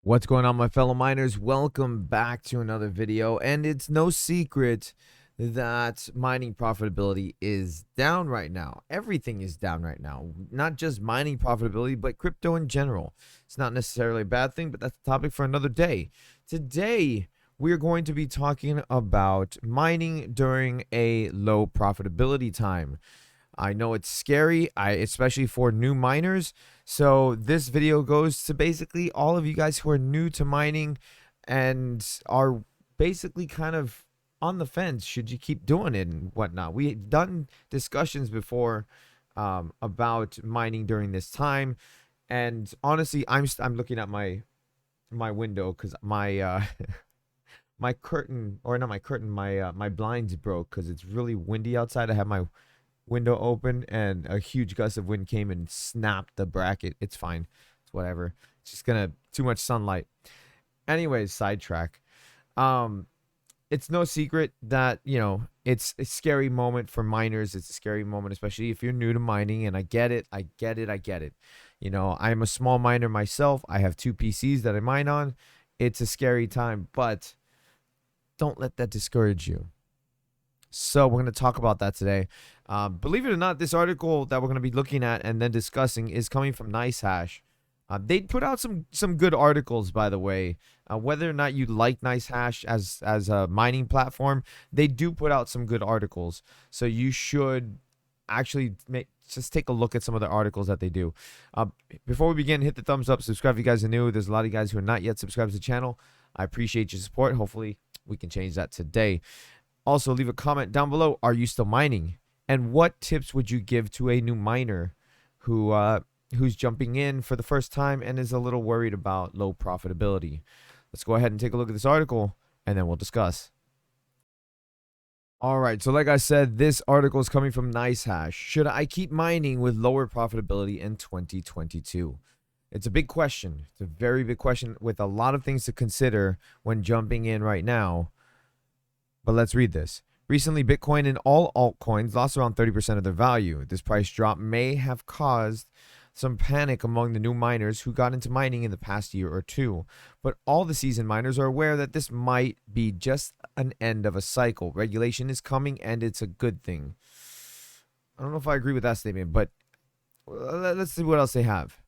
What's going on, my fellow miners? Welcome back to another video. And it's no secret that mining profitability is down right now. Everything is down right now, not just mining profitability, but crypto in general. It's not necessarily a bad thing, but that's a topic for another day. Today, we're going to be talking about mining during a low profitability time. I know it's scary, especially for new miners. So this video goes to basically all of you guys who are new to mining and are basically kind of on the fence. Should you keep doing it and whatnot? We've done discussions before about mining during this time, and honestly, I'm looking at my window because my my curtain, or not my curtain, my blinds broke because it's really windy outside. I have my window open and a huge gust of wind came and snapped the bracket. It's fine. It's whatever. It's just gonna too much sunlight. Anyways, sidetrack. Um, it's no secret that, it's a scary moment for miners. It's a scary moment, especially if you're new to mining, and I get it. I get it. I get it. I'm a small miner myself. I have 2 PCs that I mine on. It's a scary time, but don't let that discourage you. So we're going to talk about that today. Believe it or not, this article that we're going to be looking at and then discussing is coming from NiceHash. They put out some good articles, by the way. Whether or not you like NiceHash as a mining platform, they do put out some good articles. So you should actually just take a look at some of the articles that they do. Before we begin, hit the thumbs up, subscribe if you guys are new. There's a lot of you guys who are not yet subscribed to the channel. I appreciate your support. Hopefully, we can change that today. Also, leave a comment down below. Are you still mining? And what tips would you give to a new miner who's jumping in for the first time and is a little worried about low profitability? Let's go ahead and take a look at this article, and then we'll discuss. All right, so like I said, this article is coming from NiceHash. Should I keep mining with lower profitability in 2022? It's a big question. It's a very big question with a lot of things to consider when jumping in right now. But let's read this. Recently, Bitcoin and all altcoins lost around 30% of their value. This price drop may have caused some panic among the new miners who got into mining in the past year or two. But all the seasoned miners are aware that this might be just an end of a cycle. Regulation is coming, and it's a good thing. I don't know if I agree with that statement, but let's see what else they have.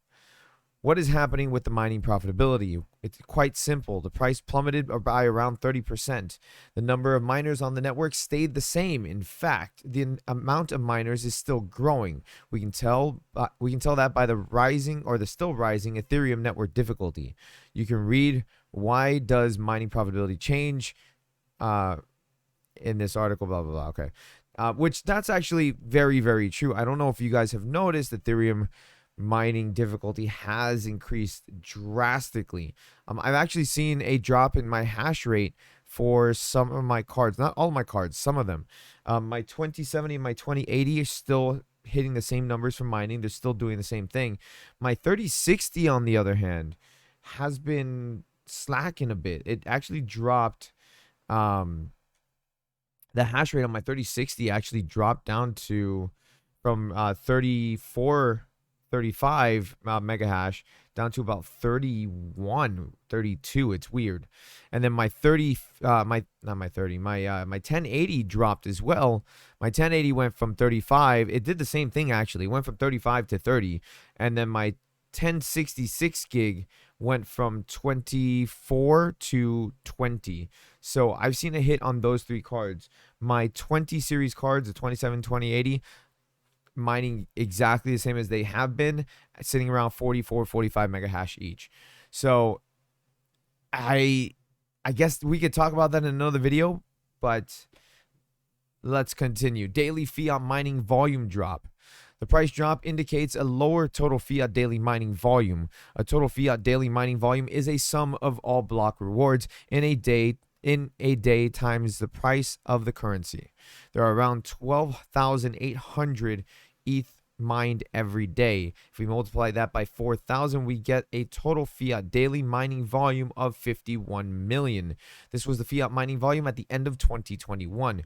What is happening with the mining profitability? It's quite simple. The price plummeted by around 30%. The number of miners on the network stayed the same. In fact, the amount of miners is still growing. We can tell that by the rising, or the still rising, Ethereum network difficulty. You can read why does mining profitability change in this article, blah, blah, blah. Okay. Which that's actually very, very true. I don't know if you guys have noticed Ethereum mining difficulty has increased drastically. I've actually seen a drop in my hash rate for some of my cards, not all my cards, some of them. My 2070 and my 2080 are still hitting the same numbers for mining. They're still doing the same thing. My 3060, on the other hand, has been slacking a bit. It actually dropped. The hash rate on my 3060 actually dropped down to from 35 mega hash down to about 31, 32. It's weird. And then my 1080 dropped as well. My 1080 went from 35. It did the same thing, actually. It went from 35 to 30. And then my 1066 gig went from 24 to 20. So I've seen a hit on those 3 cards. My 20 series cards, the 27, 2080, mining exactly the same as they have been, sitting around 44, 45 mega hash each. So I guess we could talk about that in another video, but let's continue. Daily fiat mining volume drop. The price drop indicates a lower total fiat daily mining volume. A total fiat daily mining volume is a sum of all block rewards in a day times the price of the currency. There are around 12,800 ETH mined every day. If we multiply that by 4,000, we get a total fiat daily mining volume of 51 million. This was the fiat mining volume at the end of 2021.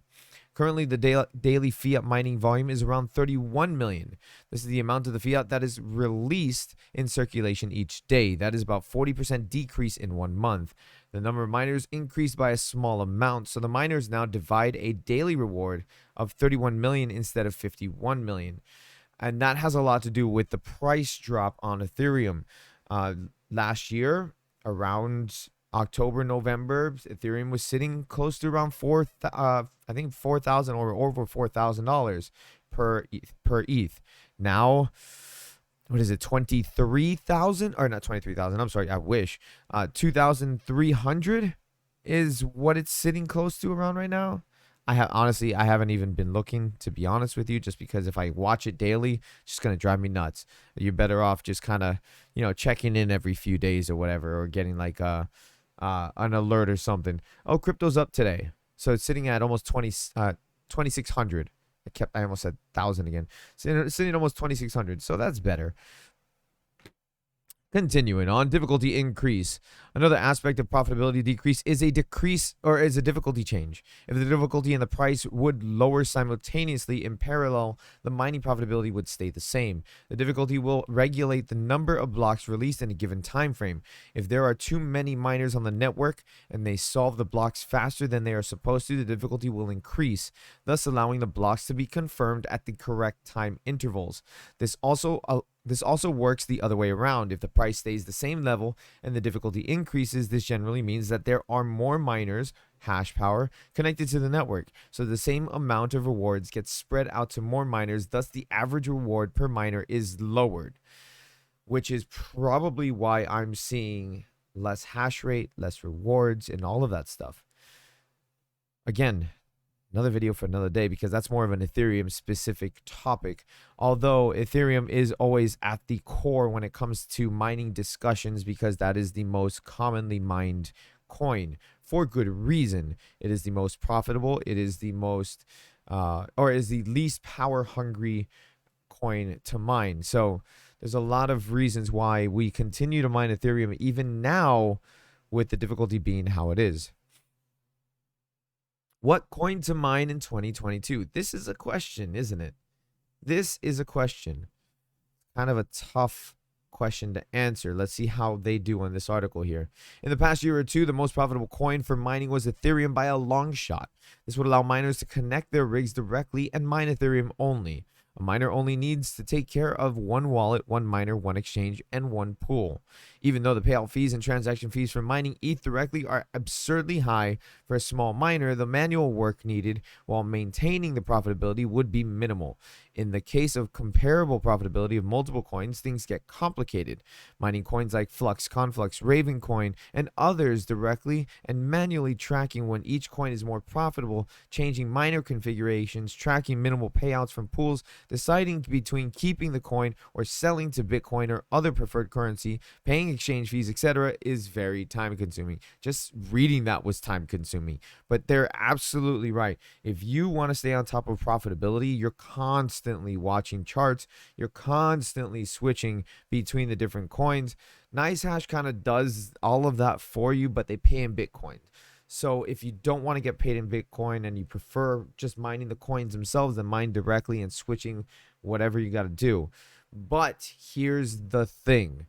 Currently, the daily fiat mining volume is around 31 million. This is the amount of the fiat that is released in circulation each day. That is about 40% decrease in 1 month. The number of miners increased by a small amount, so the miners now divide a daily reward of 31 million instead of 51 million. And that has a lot to do with the price drop on Ethereum. Last year, around October, November, Ethereum was sitting close to around I think 4,000 or over $4,000 per ETH. Now, what is it? 23,000 or not 23,000? I'm sorry, I wish. 2,300 is what it's sitting close to around right now. I haven't even been looking, to be honest with you, just because if I watch it daily, it's just gonna drive me nuts. You're better off just kind of, checking in every few days or whatever, or getting like an alert or something. Oh, crypto's up today, so it's sitting at almost 2,600. I almost said 1,000 again. Sitting at almost 2,600, so that's better. Continuing on, difficulty increase. Another aspect of profitability decrease is a difficulty change. If the difficulty and the price would lower simultaneously in parallel, the mining profitability would stay the same. The difficulty will regulate the number of blocks released in a given time frame. If there are too many miners on the network and they solve the blocks faster than they are supposed to, the difficulty will increase, thus allowing the blocks to be confirmed at the correct time intervals. This also works the other way around. If the price stays the same level and the difficulty increases, this generally means that there are more miners, hash power, connected to the network. So the same amount of rewards gets spread out to more miners, thus the average reward per miner is lowered, which is probably why I'm seeing less hash rate, less rewards, and all of that stuff. Again, another video for another day, because that's more of an Ethereum specific topic. Although Ethereum is always at the core when it comes to mining discussions, because that is the most commonly mined coin for good reason. It is the most profitable. It is the most, is the least power hungry coin to mine. So there's a lot of reasons why we continue to mine Ethereum even now, with the difficulty being how it is. What coin to mine in 2022? This is a question, isn't it? This is a question. Kind of a tough question to answer. Let's see how they do on this article here. In the past year or two, the most profitable coin for mining was Ethereum by a long shot. This would allow miners to connect their rigs directly and mine Ethereum only. A miner only needs to take care of one wallet, one miner, one exchange, and one pool. Even though the payout fees and transaction fees for mining ETH directly are absurdly high for a small miner, the manual work needed while maintaining the profitability would be minimal. In the case of comparable profitability of multiple coins, things get complicated. Mining coins like Flux, Conflux, Ravencoin, and others directly and manually tracking when each coin is more profitable, changing miner configurations, tracking minimal payouts from pools, deciding between keeping the coin or selling to Bitcoin or other preferred currency, paying exchange fees, etc., is very time consuming. Just reading that was time consuming. But they're absolutely right. If you want to stay on top of profitability, you're constantly watching charts, you're constantly switching between the different coins. NiceHash kind of does all of that for you, but they pay in Bitcoin. So if you don't want to get paid in Bitcoin and you prefer just mining the coins themselves, then mine directly and switching whatever you got to do. But here's the thing.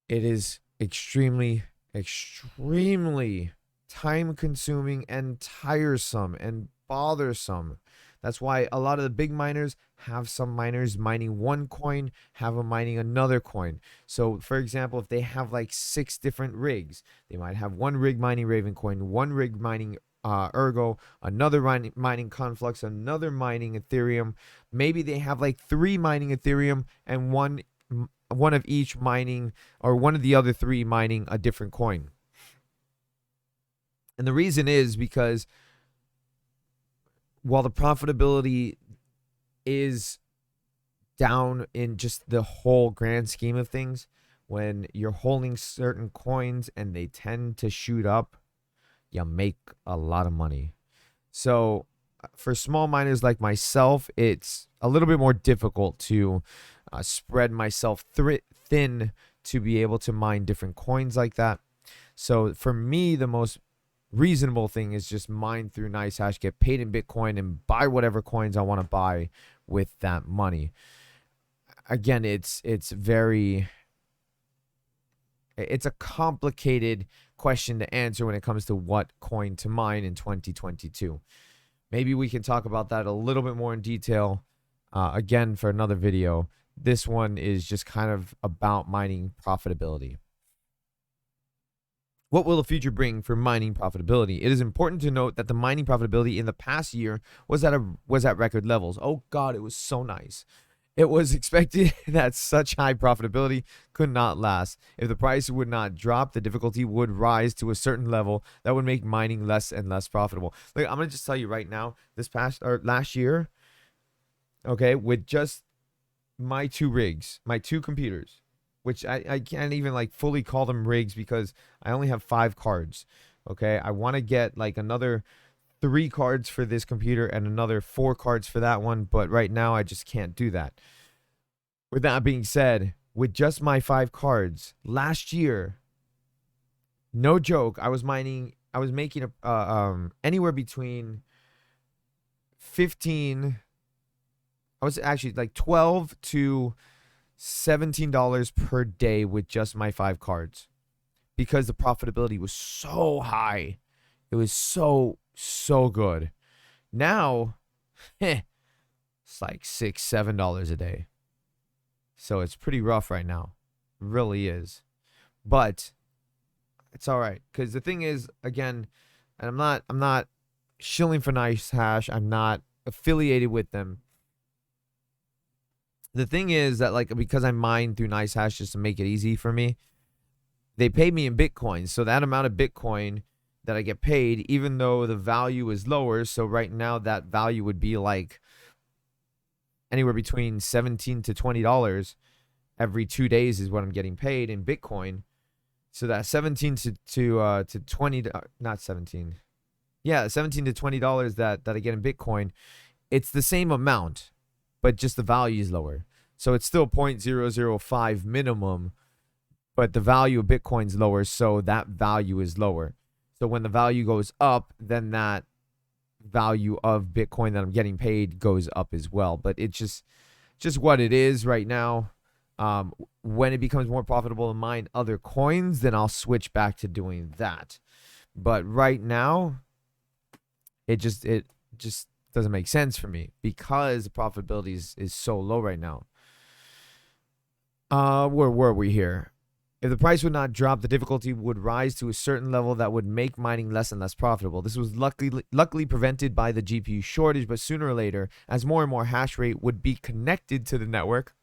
It is extremely, extremely time consuming and tiresome and bothersome. That's why a lot of the big miners have some miners mining one coin, have them mining another coin. So, for example, if they have like 6 different rigs, they might have one rig mining Ravencoin, one rig mining Ergo, another mining Conflux, another mining Ethereum. Maybe they have like 3 mining Ethereum and one of each mining, or one of the other 3 mining a different coin. And the reason is because while the profitability is down in just the whole grand scheme of things, when you're holding certain coins and they tend to shoot up, you make a lot of money. So for small miners like myself, it's a little bit more difficult to spread myself thin to be able to mine different coins like that. So for me, the most reasonable thing is just mine through NiceHash, get paid in Bitcoin, and buy whatever coins I want to buy with that money. Again, it's a complicated question to answer when it comes to what coin to mine in 2022. Maybe we can talk about that a little bit more in detail again for another video. This one is just kind of about mining profitability. What will the future bring for mining profitability? It is important to note that the mining profitability in the past year was at record levels. Oh God, it was so nice. It was expected that such high profitability could not last. If the price would not drop, the difficulty would rise to a certain level that would make mining less and less profitable. Like, I'm gonna just tell you right now, last year, okay, with just my two rigs, my two computers, which I can't even like fully call them rigs because I only have 5 cards. Okay, I want to get like another 3 cards for this computer and another 4 cards for that one, but right now I just can't do that. With that being said, with just my 5 cards last year, no joke, I was making anywhere between 15, I was actually like $12 to $17 per day with just my 5 cards because the profitability was so high. It was so good. Now, it's like $6-7 a day. So it's pretty rough right now. It really is. But it's all right, because the thing is, again, and I'm not shilling for NiceHash. I'm not affiliated with them. The thing is that, like, because I mine through NiceHash just to make it easy for me, they pay me in Bitcoin. So that amount of Bitcoin that I get paid, even though the value is lower, so right now that value would be like anywhere between $17 to $20 every 2 days is what I'm getting paid in Bitcoin. So that 17 to 20, not 17. Yeah, $17 to $20 that I get in Bitcoin, it's the same amount, but just the value is lower. So it's still 0.005 minimum, but the value of Bitcoin's lower, so that value is lower. So when the value goes up, then that value of Bitcoin that I'm getting paid goes up as well. But it's just what it is right now. When it becomes more profitable to mine other coins, then I'll switch back to doing that. But right now, it just doesn't make sense for me because the profitability is so low right now. Where were we here? If the price would not drop, the difficulty would rise to a certain level that would make mining less and less profitable. This was luckily prevented by the GPU shortage, but sooner or later, as more and more hash rate would be connected to the network,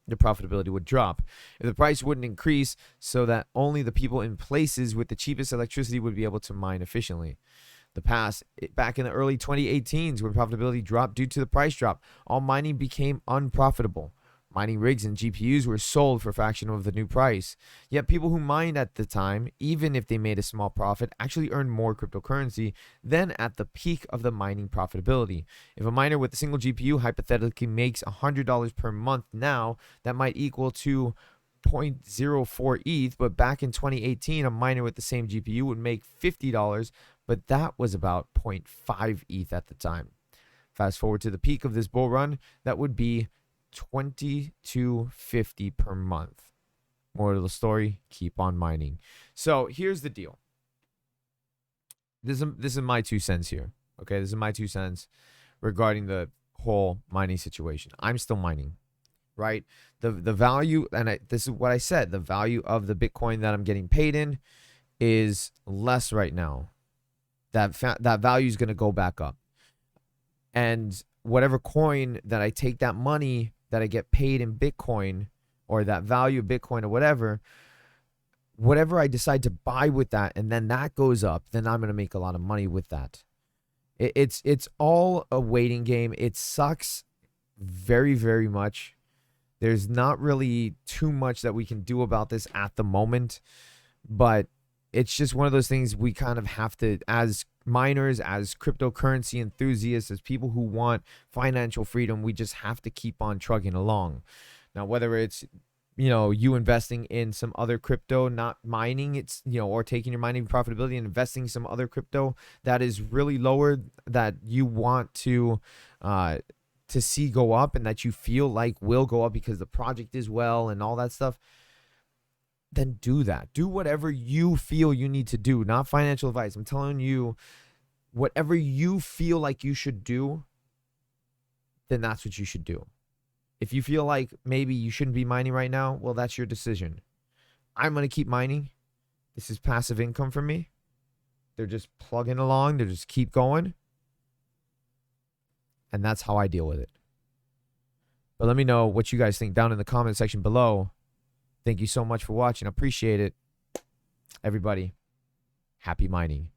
the profitability would drop. If the price wouldn't increase so that only the people in places with the cheapest electricity would be able to mine efficiently. Back in the early 2018s, when profitability dropped due to the price drop, all mining became unprofitable. Mining rigs and GPUs were sold for a fraction of the new price. Yet people who mined at the time, even if they made a small profit, actually earned more cryptocurrency than at the peak of the mining profitability. If a miner with a single GPU hypothetically makes $100 per month now, that might equal to 0.04 ETH, but back in 2018, a miner with the same GPU would make $50, but that was about 0.5 ETH at the time. Fast forward to the peak of this bull run, that would be $22.50 per month. Moral of the story, keep on mining. So here's the deal. This is my 2 cents here. Okay, this is my 2 cents regarding the whole mining situation. I'm still mining, right? The value, and this is what I said, the value of the Bitcoin that I'm getting paid in is less right now. That value is going to go back up. And whatever coin that I take that money that I get paid in Bitcoin, or that value of Bitcoin, or whatever I decide to buy with that, and then that goes up, then I'm going to make a lot of money with that. It's all a waiting game. It sucks very, very much. There's not really too much that we can do about this at the moment, but it's just one of those things we kind of have to, as miners, as cryptocurrency enthusiasts, as people who want financial freedom, we just have to keep on trucking along. Now, whether it's, you investing in some other crypto, not mining, or taking your mining profitability and investing in some other crypto that is really lower, that you want to see go up, and that you feel like will go up because the project is well and all that stuff, then do that. Do whatever you feel you need to do, not financial advice. I'm telling you, whatever you feel like you should do, then that's what you should do. If you feel like maybe you shouldn't be mining right now, well, that's your decision. I'm going to keep mining. This is passive income for me. They're just plugging along. They just keep going. And that's how I deal with it. But let me know what you guys think down in the comment section below. Thank you so much for watching. I appreciate it. Everybody, happy mining.